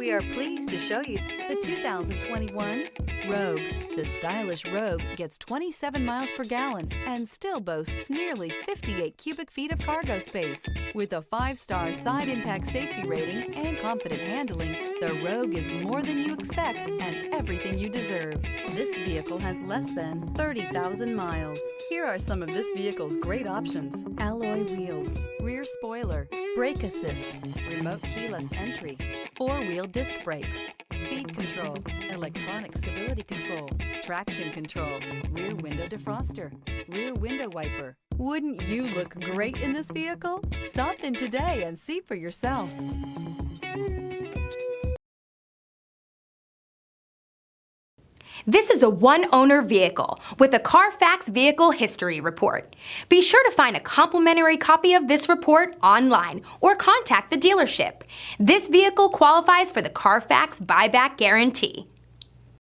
We are pleased to show you the 2021 Rogue. The stylish Rogue gets 27 miles per gallon and still boasts nearly 58 cubic feet of cargo space. With a 5-star side impact safety rating and confident handling, the Rogue is more than you expect and everything you deserve. This vehicle has less than 30,000 miles. Here are some of this vehicle's great options: alloy wheels, rear spoiler, brake assist, remote keyless entry, 4-wheel disc brakes, speed control, electronic stability control, traction control, rear window defroster, rear window wiper. Wouldn't you look great in this vehicle? Stop in today and see for yourself. This is a one-owner vehicle with a Carfax Vehicle History Report. Be sure to find a complimentary copy of this report online or contact the dealership. This vehicle qualifies for the Carfax Buyback Guarantee.